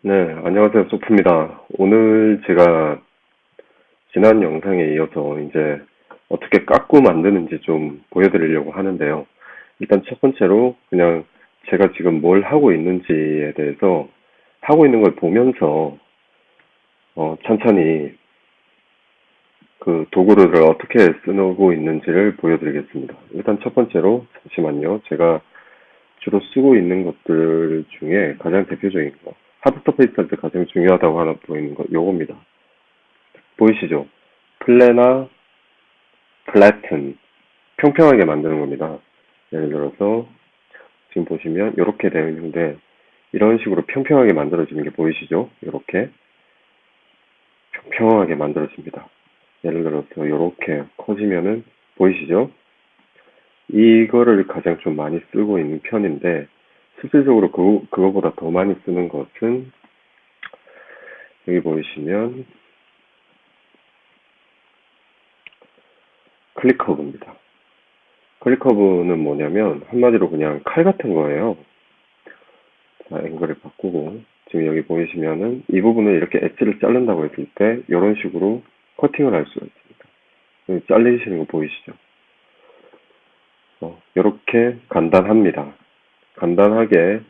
네, 안녕하세요. 소프입니다. 오늘 제가 지난 영상에 이어서 이제 어떻게 까꾸 만드는지 좀 보여드리려고 하는데요. 일단 첫 번째로 그냥 제가 지금 뭘 하고 있는지에 대해서 하고 있는 걸 보면서 천천히 그 도구를 어떻게 쓰고 있는지를 보여드리겠습니다. 일단 첫 번째로 잠시만요. 제가 주로 쓰고 있는 것들 중에 가장 대표적인 거, 하드 서페이스 할 때 가장 중요하다고 하나 보이는 거, 요겁니다. 보이시죠? 플래나 플래튼, 평평하게 만드는 겁니다. 예를 들어서 지금 보시면 이렇게 되어 있는데 이런 식으로 평평하게 만들어지는 게 보이시죠? 이렇게 평평하게 만들어집니다. 예를 들어서 이렇게 커지면은 보이시죠? 이거를 가장 좀 많이 쓰고 있는 편인데 실질적으로 그거보다 더 많이 쓰는 것은 여기 보이시면 클릭허브입니다. 클릭허브는 뭐냐면 한마디로 그냥 칼 같은 거예요. 자, 앵글을 바꾸고 지금 여기 보이시면은 이 부분을 이렇게 엣지를 자른다고 했을 때 이런 식으로 커팅을 할 수가 있습니다. 여기 잘리시는 거 보이시죠? 이렇게 간단합니다. 간단하게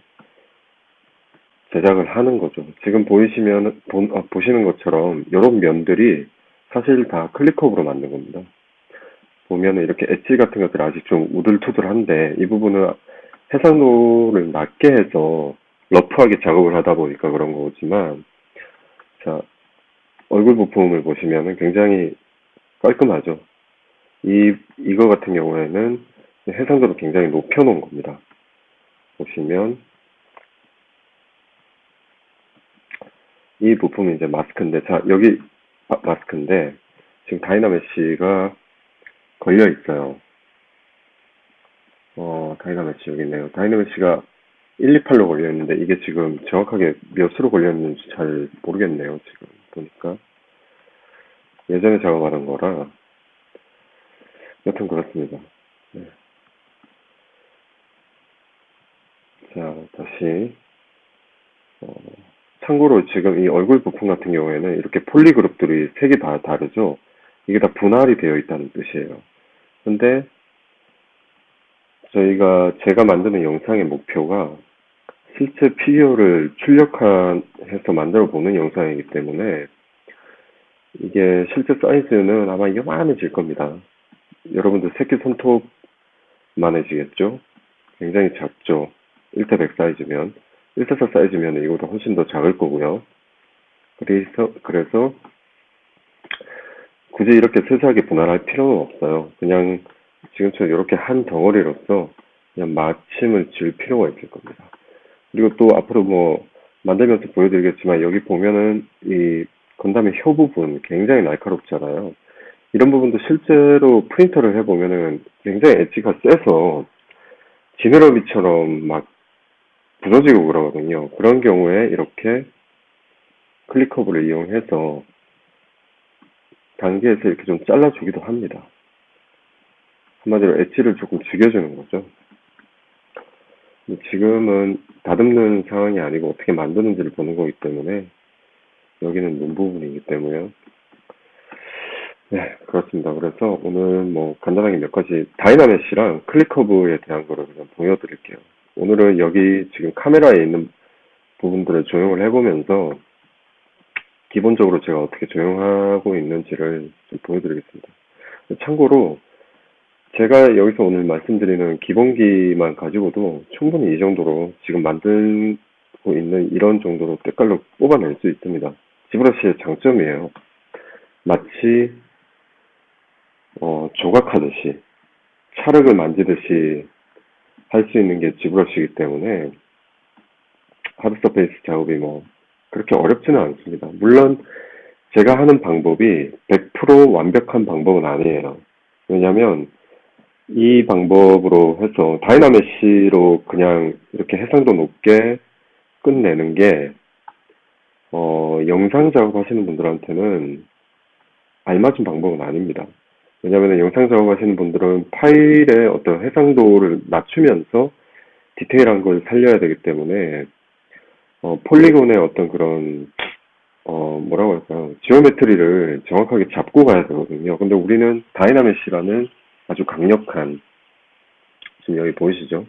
제작을 하는 거죠. 지금 보시는 것처럼 이런 면들이 사실 다 클릭허브로 만든 겁니다. 보면은 이렇게 엣지 같은 것들이 아직 좀 우들투들한데 이 부분은 해상도를 낮게 해서 러프하게 작업을 하다 보니까 그런 거지만 자 얼굴 부품을 보시면은 굉장히 깔끔하죠. 이거 같은 경우에는 해상도를 굉장히 높여 놓은 겁니다. 보시면 이 부품이 이제 마스크인데 자 여기 마스크인데 지금 다이나메시가 걸려 있어요. 다이나메시 여기 있네요. 다이나메시가 128로 걸려 있는데 이게 지금 정확하게 몇으로 걸려 있는지 잘 모르겠네요. 지금 보니까 예전에 작업하던 거라 여튼 그렇습니다. 네. 자 다시 어, 참고로 지금 이 얼굴 부품 같은 경우에는 이렇게 폴리 그룹들이 색이 다 다르죠. 이게 다 분할이 되어 있다는 뜻이에요. 근데 제가 만드는 영상의 목표가 실제 피규어를 출력해서 만들어 보는 영상이기 때문에 이게 실제 사이즈는 아마 요만해질 겁니다. 여러분들 새끼 손톱만해지겠죠? 굉장히 작죠? 1대100 사이즈면. 1대4 사이즈면 이거보다 훨씬 더 작을 거고요. 그래서 굳이 이렇게 세세하게 분할할 필요는 없어요. 그냥 지금처럼 이렇게 한 덩어리로서 그냥 마침을 지을 필요가 있을 겁니다. 그리고 또 앞으로 뭐 만들면서 보여드리겠지만 여기 보면은 이 건담의 혀 부분 굉장히 날카롭잖아요. 이런 부분도 실제로 프린터를 해보면은 굉장히 엣지가 세서 지느러미처럼 막 부서지고 그러거든요. 그런 경우에 이렇게 클릭커브를 이용해서 단계에서 이렇게 좀 잘라주기도 합니다. 한마디로 엣지를 조금 죽여주는 거죠. 지금은 다듬는 상황이 아니고 어떻게 만드는지를 보는 거기 때문에 여기는 눈 부분이기 때문에 네, 그렇습니다. 그래서 오늘 뭐 간단하게 몇 가지 다이나메시랑 클릭커브에 대한 거를 그냥 보여드릴게요. 오늘은 여기 지금 카메라에 있는 부분들을 조형을 해보면서 기본적으로 제가 어떻게 조형하고 있는지를 좀 보여드리겠습니다. 참고로 제가 여기서 오늘 말씀드리는 기본기만 가지고도 충분히 이 정도로 지금 만들고 있는 이런 정도로 때깔로 뽑아낼 수 있습니다. 지브러시의 장점이에요. 마치 조각하듯이 찰흙을 만지듯이 할 수 있는 게 지브러시이기 때문에 하드 서페이스 작업이 뭐 그렇게 어렵지는 않습니다. 물론 제가 하는 방법이 100% 완벽한 방법은 아니에요. 왜냐하면 이 방법으로 해서 다이나메시로 그냥 이렇게 해상도 높게 끝내는 게 영상 작업하시는 분들한테는 알맞은 방법은 아닙니다. 왜냐하면 영상 작업하시는 분들은 파일의 어떤 해상도를 낮추면서 디테일한 걸 살려야 되기 때문에 폴리곤의 어떤 그런, 뭐라고 할까요? 지오메트리를 정확하게 잡고 가야 되거든요. 근데 우리는 다이나메시라는 아주 강력한, 지금 여기 보이시죠?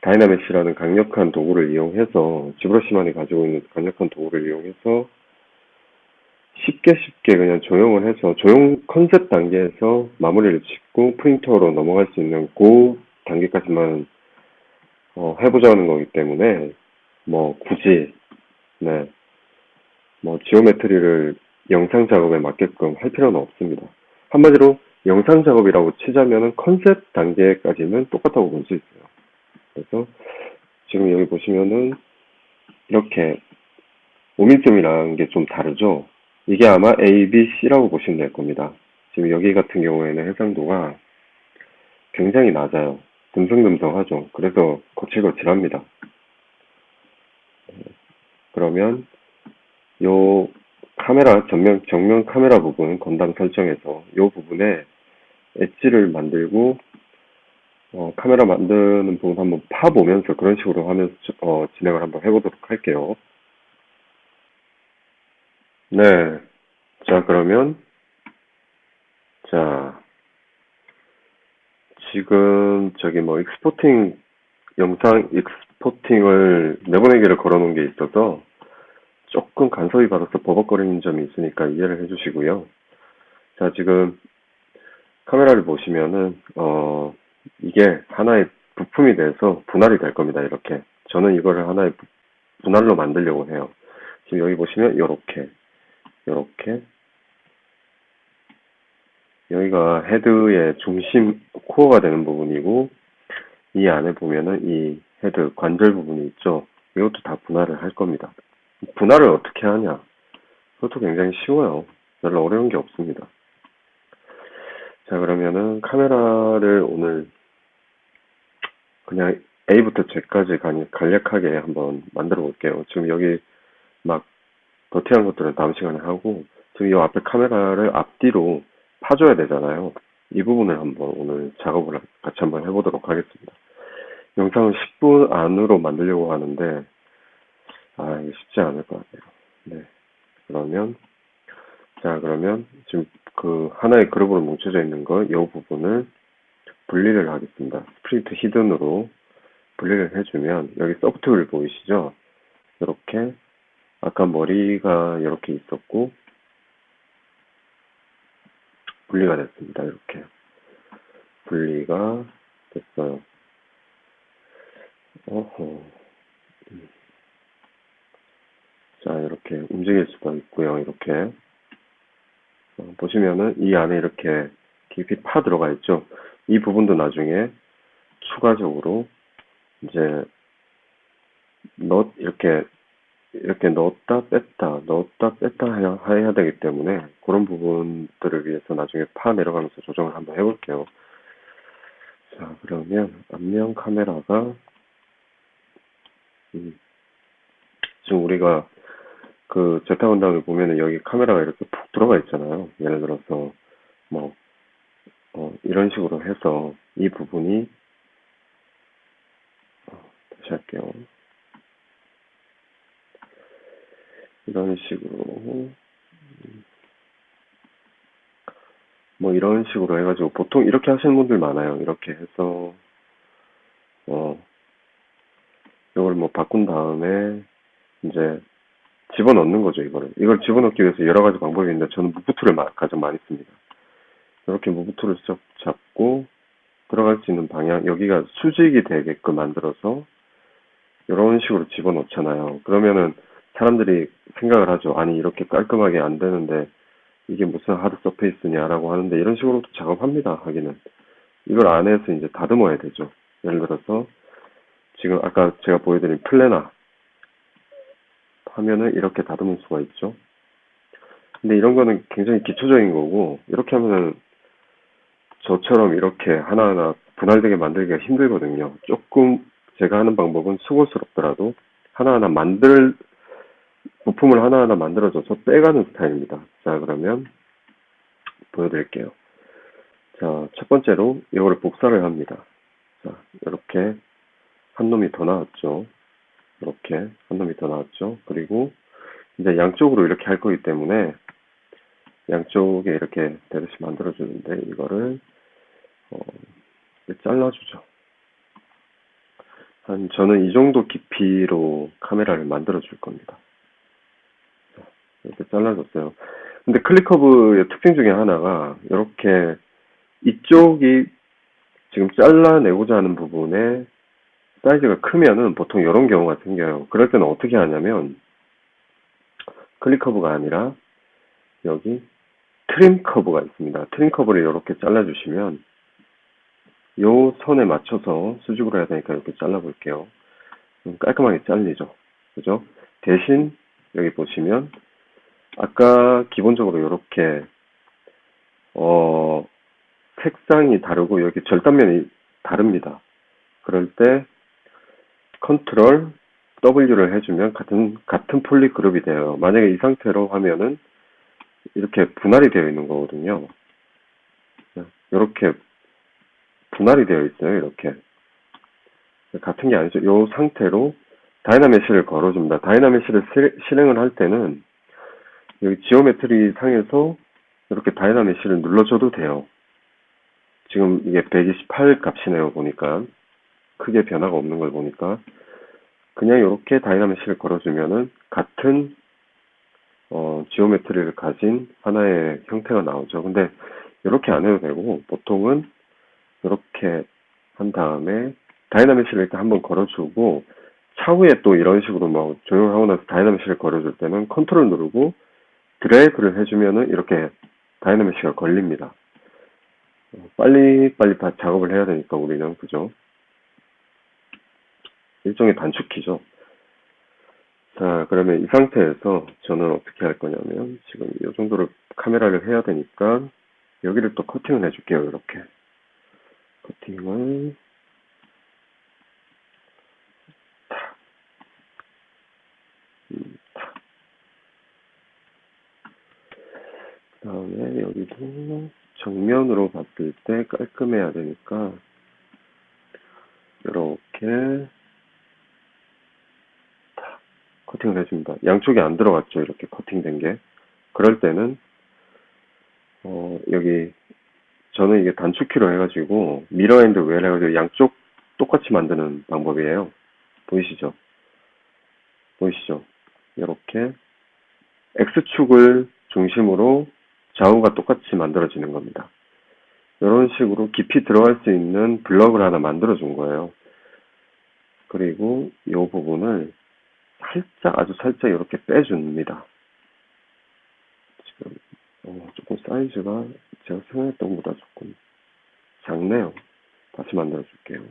다이나메시라는 강력한 도구를 이용해서, 지브러시만이 가지고 있는 강력한 도구를 이용해서 쉽게 그냥 조형을 해서, 조형 컨셉 단계에서 마무리를 짓고 프린터로 넘어갈 수 있는 그 단계까지만 해보자는 거기 때문에, 굳이, 네, 지오메트리를 영상 작업에 맞게끔 할 필요는 없습니다. 한마디로 영상 작업이라고 치자면은 컨셉 단계까지는 똑같다고 볼 수 있어요. 그래서 지금 여기 보시면은 이렇게 오밀점이라는 게 좀 다르죠. 이게 아마 A, B, C라고 보시면 될 겁니다. 지금 여기 같은 경우에는 해상도가 굉장히 낮아요. 듬성듬성하죠. 그래서 거칠거칠합니다. 그러면 요 카메라 정면 카메라 부분 건담 설정에서 요 부분에 엣지를 만들고 카메라 만드는 부분 한번 파보면서 그런 식으로 하면서 진행을 한번 해보도록 할게요. 네. 자, 그러면 자, 지금 저기 익스포팅 영상 익스포팅을 내보내기를 걸어놓은 게 있어서 조금 간섭이 받아서 버벅거리는 점이 있으니까 이해를 해주시고요. 자, 지금 카메라를 보시면은 이게 하나의 부품이 돼서 분할이 될 겁니다. 이렇게 저는 이거를 하나의 분할로 만들려고 해요. 지금 여기 보시면 요렇게 여기가 헤드의 중심 코어가 되는 부분이고 이 안에 보면은 이 헤드 관절 부분이 있죠. 이것도 다 분할을 할 겁니다. 분할을 어떻게 하냐? 그것도 굉장히 쉬워요. 별로 어려운 게 없습니다. 자, 그러면은 카메라를 오늘 그냥 A부터 Z까지 간략하게 한번 만들어 볼게요. 지금 여기 막 더티한 것들은 다음 시간에 하고 지금 이 앞에 카메라를 앞뒤로 파줘야 되잖아요. 이 부분을 한번 오늘 작업을 같이 한번 해보도록 하겠습니다. 영상을 10분 안으로 만들려고 하는데 이게 쉽지 않을 것 같아요. 네. 그러면 지금 그 하나의 그룹으로 뭉쳐져 있는 이 부분을 분리를 하겠습니다. 스프린트 히든으로 분리를 해주면 여기 서브툴 보이시죠? 이렇게 아까 머리가 이렇게 있었고 분리가 됐습니다. 이렇게 분리가 됐어요. 자, 이렇게 움직일 수가 있고요. 이렇게 보시면은 이 안에 이렇게 깊이 파 들어가 있죠. 이 부분도 나중에 추가적으로 이제 이렇게 넣었다 뺐다 해야 되기 때문에 그런 부분들을 위해서 나중에 파 내려가면서 조정을 한번 해볼게요. 자, 그러면 앞면 카메라가 지금 우리가 그 제타 건담을 보면은 여기 카메라가 이렇게 푹 들어가 있잖아요. 예를 들어서 이런 식으로 해서 이 부분이 다시 할게요. 이런 식으로 이런 식으로 해가지고 보통 이렇게 하시는 분들 많아요. 이렇게 해서 이걸 바꾼 다음에 이제 집어넣는 거죠. 이걸 집어넣기 위해서 여러 가지 방법이 있는데 저는 무브툴을 가장 많이 씁니다. 이렇게 무브툴을 쭉 잡고 들어갈 수 있는 방향, 여기가 수직이 되게끔 만들어서 이런 식으로 집어넣잖아요. 그러면은 사람들이 생각을 하죠. 아니, 이렇게 깔끔하게 안 되는데 이게 무슨 하드 서페이스냐라고 하는데 이런 식으로도 작업합니다. 하기는. 이걸 안에서 이제 다듬어야 되죠. 예를 들어서 지금 아까 제가 보여드린 플래너 하면은 이렇게 다듬을 수가 있죠. 근데 이런 거는 굉장히 기초적인 거고 이렇게 하면은 저처럼 이렇게 하나하나 분할되게 만들기가 힘들거든요. 조금 제가 하는 방법은 수고스럽더라도 부품을 하나하나 만들어줘서 빼가는 스타일입니다. 자, 그러면 보여드릴게요. 자, 첫 번째로 이거를 복사를 합니다. 자, 이렇게 한 놈이 더 나왔죠. 이렇게 이렇게 한 놈이 더 나왔죠. 그리고 이제 양쪽으로 이렇게 할 거기 때문에 양쪽에 이렇게 되듯이 만들어주는데 이거를 잘라주죠. 저는 이 정도 깊이로 카메라를 만들어 줄 겁니다. 이렇게 잘라줬어요. 근데 클릭커브의 특징 중에 하나가 이렇게 이쪽이 지금 잘라내고자 하는 부분에 사이즈가 크면은 보통 이런 경우가 생겨요. 그럴 때는 어떻게 하냐면 클릭커브가 아니라 여기 트림 커브가 있습니다. 트림 커브를 이렇게 잘라주시면 요 선에 맞춰서 수직으로 해야 되니까 이렇게 잘라볼게요. 깔끔하게 잘리죠. 그죠? 대신 여기 보시면 아까 기본적으로 이렇게 색상이 다르고 여기 절단면이 다릅니다. 그럴 때 컨트롤 W를 해주면 같은 폴리 그룹이 돼요. 만약에 이 상태로 하면은 이렇게 분할이 되어 있는 거거든요. 이렇게 분할이 되어 있어요. 이렇게 같은 게 아니죠. 이 상태로 다이나메시를 걸어줍니다. 다이나메시를 실행을 할 때는 여기 지오메트리 상에서 이렇게 다이나메시를 눌러줘도 돼요. 지금 이게 128 값이네요. 보니까 크게 변화가 없는 걸 보니까 그냥 이렇게 다이나메시를 걸어주면은 같은 지오메트리를 가진 하나의 형태가 나오죠. 근데 이렇게 안 해도 되고 보통은 이렇게 한 다음에 다이나메시를 일단 한번 걸어주고 차후에 또 이런 식으로 막 조용하고 나서 다이나메시를 걸어줄 때는 컨트롤 누르고 드래그를 해주면은 이렇게 다이나메시가 걸립니다. 빨리 작업을 해야 되니까 우리는 그죠? 일종의 단축키죠. 자, 그러면 이 상태에서 저는 어떻게 할 거냐면 지금 이 정도로 카메라를 해야 되니까 여기를 또 커팅을 해줄게요. 이렇게 커팅을 그 다음에 여기도 정면으로 봤을 때 깔끔해야 되니까 이렇게 커팅을 해줍니다. 양쪽이 안 들어갔죠. 이렇게 커팅된 게. 그럴 때는 여기 저는 이게 단축키로 해가지고 미러 앤드 웰 해가지고 양쪽 똑같이 만드는 방법이에요. 보이시죠? 이렇게 X축을 중심으로 좌우가 똑같이 만들어지는 겁니다. 이런 식으로 깊이 들어갈 수 있는 블럭을 하나 만들어준 거예요. 그리고 이 부분을 아주 살짝 이렇게 빼줍니다. 지금 조금 사이즈가 제가 생각했던 것보다 조금 작네요. 다시 만들어 줄게요.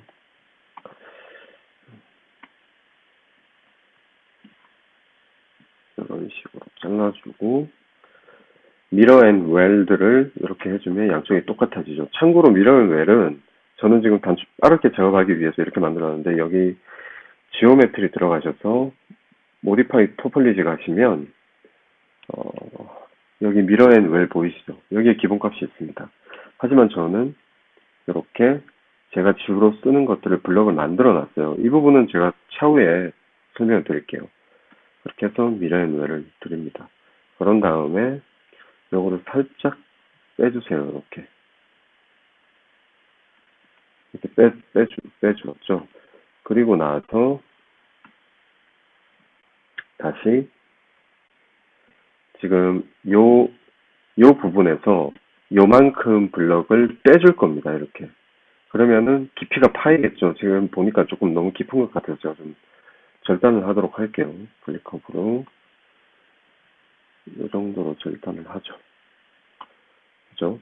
이런 식으로 잘라주고 미러 앤 웰들을 이렇게 해주면 양쪽이 똑같아지죠. 참고로 미러 앤 웰은 저는 지금 빠르게 작업하기 위해서 이렇게 만들었는데 여기 지오메트리 들어가셔서 모디파이 토폴리지 가시면 여기 미러 앤 웰 보이시죠? 여기에 기본값이 있습니다. 하지만 저는 이렇게 제가 주로 쓰는 것들을 블럭을 만들어 놨어요. 이 부분은 제가 차후에 설명을 드릴게요. 그렇게 해서 미러 앤 웰을 드립니다. 그런 다음에 요거를 살짝 빼주세요. 이렇게 빼주었죠. 그리고 나서 다시 지금 요 부분에서 요만큼 블럭을 빼줄 겁니다. 이렇게. 그러면은 깊이가 파이겠죠. 지금 보니까 조금 너무 깊은 것 같아서 제가 좀 절단을 하도록 할게요. 클릭커브로. 이 정도로 절단을 하죠. 그죠?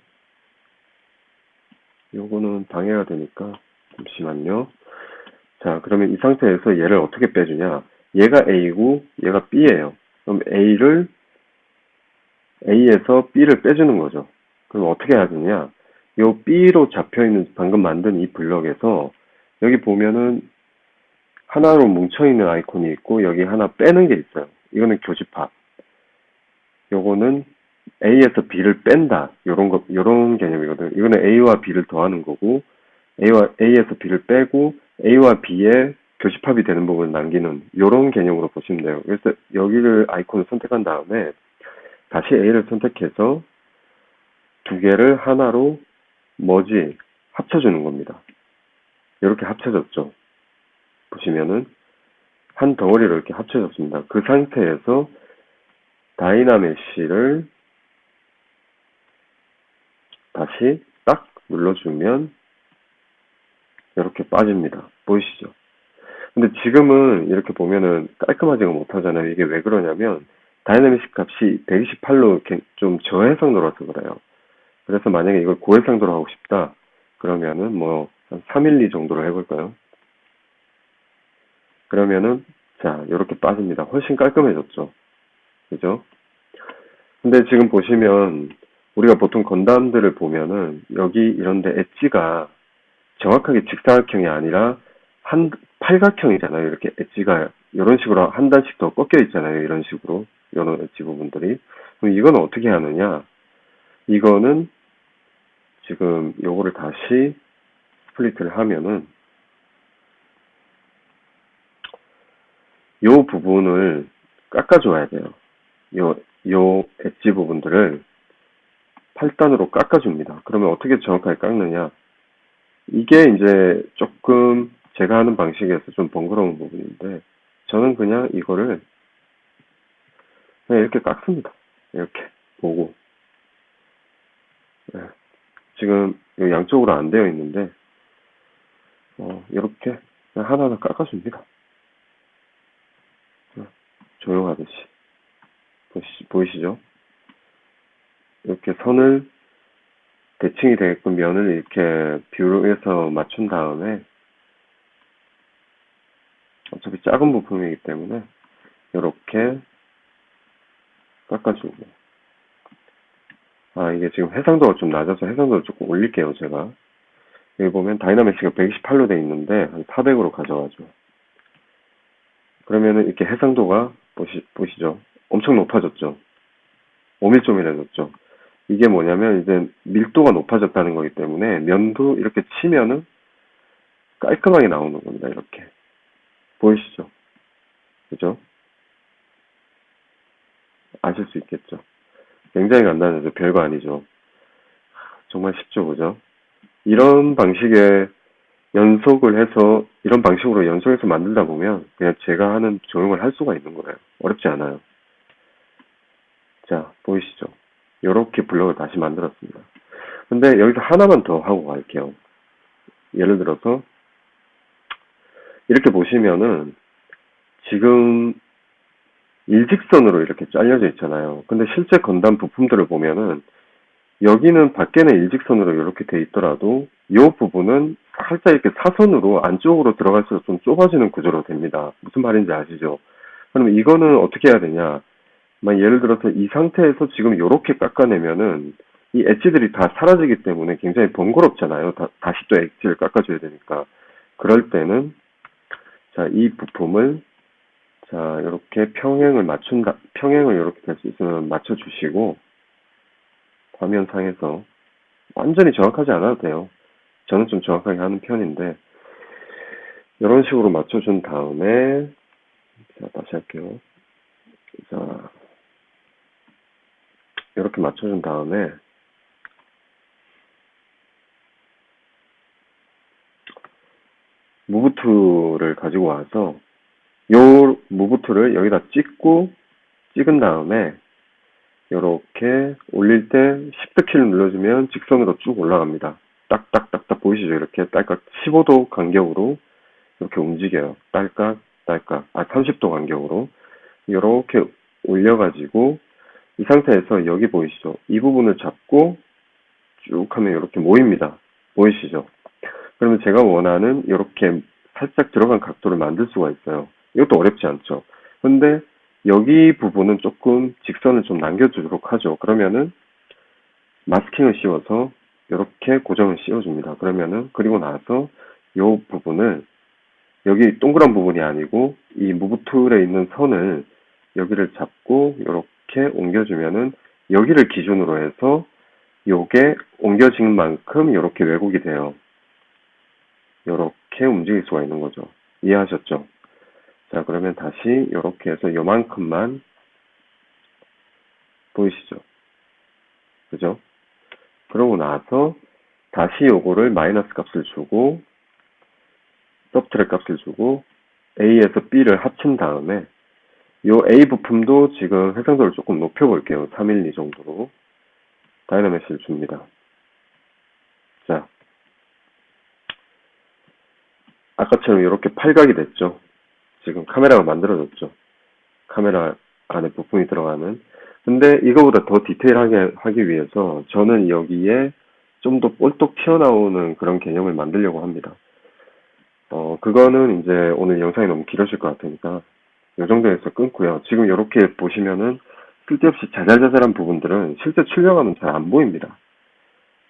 요거는 방해가 되니까 잠시만요. 자, 그러면 이 상태에서 얘를 어떻게 빼주냐? 얘가 A고 얘가 B예요. 그럼 A에서 B를 빼주는 거죠. 그럼 어떻게 해야 되냐? 요 B로 잡혀있는 방금 만든 이 블럭에서 여기 보면은 하나로 뭉쳐있는 아이콘이 있고 여기 하나 빼는 게 있어요. 이거는 교집합. 요거는 A에서 B를 뺀다. 요런 개념이거든요. 이거는 A와 B를 더하는 거고 A에서 B를 빼고 A와 B의 교집합이 되는 부분을 남기는 이런 개념으로 보시면 돼요. 그래서 여기를 아이콘을 선택한 다음에 다시 A를 선택해서 두 개를 하나로 머지 합쳐주는 겁니다. 이렇게 합쳐졌죠. 보시면은 한 덩어리로 이렇게 합쳐졌습니다. 그 상태에서 다이나메시를 다시 딱 눌러주면 이렇게 빠집니다. 보이시죠? 근데 지금은 이렇게 보면은 깔끔하지가 못하잖아요. 이게 왜 그러냐면 다이나믹 값이 128로 이렇게 좀 저해상도라서 그래요. 그래서 만약에 이걸 고해상도로 하고 싶다 그러면은 뭐 한 312 정도로 해볼까요? 그러면은 자 이렇게 빠집니다. 훨씬 깔끔해졌죠. 그죠? 근데 지금 보시면 우리가 보통 건담들을 보면은 여기 이런데 엣지가 정확하게 직사각형이 아니라 한 팔각형이잖아요. 이렇게 엣지가 이런 식으로 한 단씩 더 꺾여 있잖아요. 이런 식으로 이런 엣지 부분들이. 그럼 이거는 어떻게 하느냐? 이거는 지금 요거를 다시 스플릿을 하면은 요 부분을 깎아줘야 돼요. 요 엣지 부분들을 8단으로 깎아줍니다. 그러면 어떻게 정확하게 깎느냐? 이게 이제 조금 제가 하는 방식에서 좀 번거로운 부분인데 저는 그냥 이거를 그냥 이렇게 깎습니다. 이렇게 보고 네. 지금 양쪽으로 안 되어 있는데 이렇게 그냥 하나하나 깎아줍니다. 조용하듯이 보이시죠? 이렇게 선을 대칭이 되게끔 면을 이렇게 뷰에서 맞춘 다음에 어차피 작은 부품이기 때문에 이렇게 깎아주고 이게 지금 해상도가 좀 낮아서 해상도를 조금 올릴게요. 제가 여기 보면 다이나믹스가 128로 돼 있는데 한 400으로 가져가죠. 그러면은 이렇게 해상도가 보시죠. 엄청 높아졌죠. 오밀조밀해졌죠. 이게 뭐냐면 이제 밀도가 높아졌다는 거기 때문에 면도 이렇게 치면은 깔끔하게 나오는 겁니다. 이렇게 보이시죠? 그죠? 아실 수 있겠죠? 굉장히 간단하죠. 별거 아니죠. 정말 쉽죠, 그죠? 이런 방식의 연속을 해서 이런 방식으로 연속해서 만들다 보면 그냥 제가 하는 조형을 할 수가 있는 거예요. 어렵지 않아요. 자, 보이시죠? 이렇게 블럭을 다시 만들었습니다. 근데 여기서 하나만 더 하고 갈게요. 예를 들어서 이렇게 보시면은 지금 일직선으로 이렇게 잘려져 있잖아요. 근데 실제 건담 부품들을 보면은 여기는 밖에는 일직선으로 이렇게 돼 있더라도 이 부분은 살짝 이렇게 사선으로 안쪽으로 들어갈수록 좀 좁아지는 구조로 됩니다. 무슨 말인지 아시죠? 그럼 이거는 어떻게 해야 되냐? 예를 들어서 이 상태에서 지금 이렇게 깎아내면은 이 엣지들이 다 사라지기 때문에 굉장히 번거롭잖아요. 다시 또 엣지를 깎아줘야 되니까. 그럴 때는 자, 이 부품을 자, 이렇게 평행을 이렇게 될 수 있으면 맞춰주시고 화면상에서 완전히 정확하지 않아도 돼요. 저는 좀 정확하게 하는 편인데 이런 식으로 맞춰준 다음에 자, 다시 할게요. 자, 이렇게 맞춰준 다음에 무브 툴을 가지고 와서 요 무브 툴을 여기다 찍은 다음에 이렇게 올릴 때 Shift 키를 눌러주면 직선으로 쭉 올라갑니다. 딱딱딱딱 보이시죠? 이렇게 딸깍 15도 간격으로 이렇게 움직여요. 딸깍 딸깍 30도 간격으로 이렇게 올려가지고 이 상태에서 여기 보이시죠? 이 부분을 잡고 쭉 하면 이렇게 모입니다. 보이시죠? 그러면 제가 원하는 이렇게 살짝 들어간 각도를 만들 수가 있어요. 이것도 어렵지 않죠. 근데 여기 부분은 조금 직선을 좀 남겨주도록 하죠. 그러면은 마스킹을 씌워서 이렇게 고정을 씌워줍니다. 그러면은 그리고 나서 이 부분을 여기 동그란 부분이 아니고 이 무브 툴에 있는 선을 여기를 잡고 이렇게 옮겨주면은 여기를 기준으로 해서 요게 옮겨진 만큼 이렇게 왜곡이 돼요. 이렇게 움직일 수가 있는 거죠. 이해하셨죠? 자, 그러면 다시 이렇게 해서 요만큼만 보이시죠? 그죠? 그러고 나서 다시 요거를 마이너스 값을 주고 서브트랙 값을 주고 A에서 B를 합친 다음에 요 A 부품도 지금 해상도를 조금 높여볼게요. 312 정도로 다이나메시를 줍니다. 자, 아까처럼 이렇게 팔각이 됐죠. 지금 카메라가 만들어졌죠. 카메라 안에 부품이 들어가는. 근데 이거보다 더 디테일하게 하기 위해서 저는 여기에 좀 더 볼록 튀어나오는 그런 개념을 만들려고 합니다. 그거는 이제 오늘 영상이 너무 길어질 것 같으니까 이 정도에서 끊고요. 지금 이렇게 보시면은 쓸데없이 자잘자잘한 부분들은 실제 출력하면 잘 안 보입니다.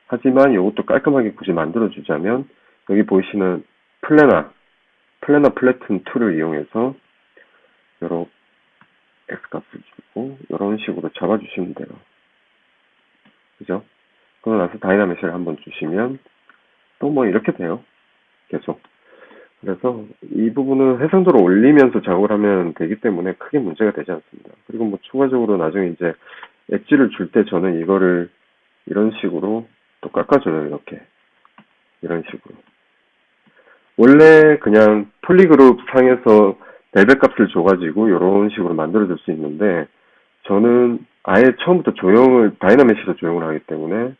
하지만 이것도 깔끔하게 굳이 만들어주자면 여기 보이시는 플래너 플래툰 툴을 이용해서 요런 X값을 주고 이런 식으로 잡아주시면 돼요. 그죠? 그러고 나서 다이나메시를 한번 주시면 또 뭐 이렇게 돼요. 계속. 그래서 이 부분은 해상도를 올리면서 작업을 하면 되기 때문에 크게 문제가 되지 않습니다. 그리고 뭐 추가적으로 나중에 이제 엣지를 줄 때 저는 이거를 이런 식으로 또 깎아줘요. 이렇게. 이런 식으로. 원래 그냥 폴리그룹 상에서 벨벳 값을 줘가지고 이런 식으로 만들어줄 수 있는데 저는 아예 처음부터 다이나메시로 조형을 하기 때문에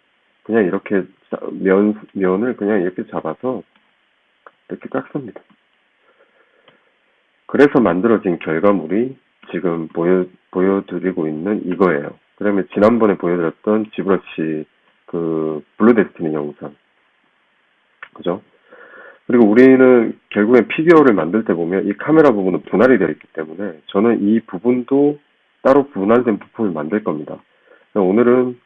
그냥 이렇게 면을 그냥 이렇게 잡아서 이렇게 깎습니다. 그래서 만들어진 결과물이 지금 보여드리고 있는 이거예요. 그러면 지난번에 보여드렸던 지브러시 그 블루 데스티니 영상. 그죠? 그리고 우리는 결국엔 피규어를 만들 때 보면 이 카메라 부분은 분할이 되어 있기 때문에 저는 이 부분도 따로 분할된 부품을 만들 겁니다. 오늘은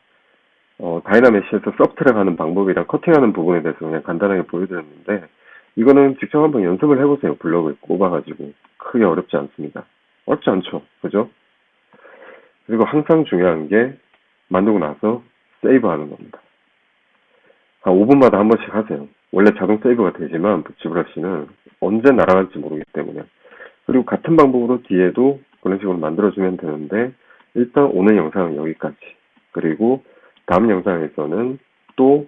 다이나메시에서 서브트랙 하는 방법이랑 커팅하는 부분에 대해서 그냥 간단하게 보여드렸는데 이거는 직접 한번 연습을 해보세요. 블럭을 꼽아가지고. 크게 어렵지 않습니다. 어렵지 않죠. 그죠? 그리고 항상 중요한 게 만들고 나서 세이브하는 겁니다. 한 5분마다 한 번씩 하세요. 원래 자동 세이브가 되지만 지브러시는 언제 날아갈지 모르기 때문에. 그리고 같은 방법으로 뒤에도 그런 식으로 만들어주면 되는데 일단 오늘 영상은 여기까지. 그리고 다음 영상에서는 또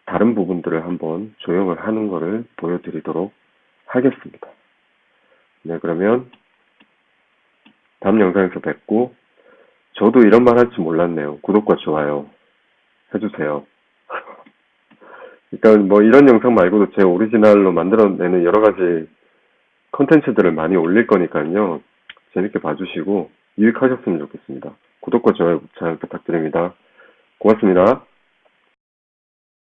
다른 부분들을 한번 조형을 하는 거를 보여드리도록 하겠습니다. 네, 그러면 다음 영상에서 뵙고 저도 이런 말 할 줄 몰랐네요. 구독과 좋아요 해주세요. 일단 뭐 이런 영상 말고도 제 오리지널로 만들어내는 여러 가지 컨텐츠들을 많이 올릴 거니까요. 재밌게 봐주시고 유익하셨으면 좋겠습니다. 구독과 좋아요 잘 부탁드립니다. 고맙습니다.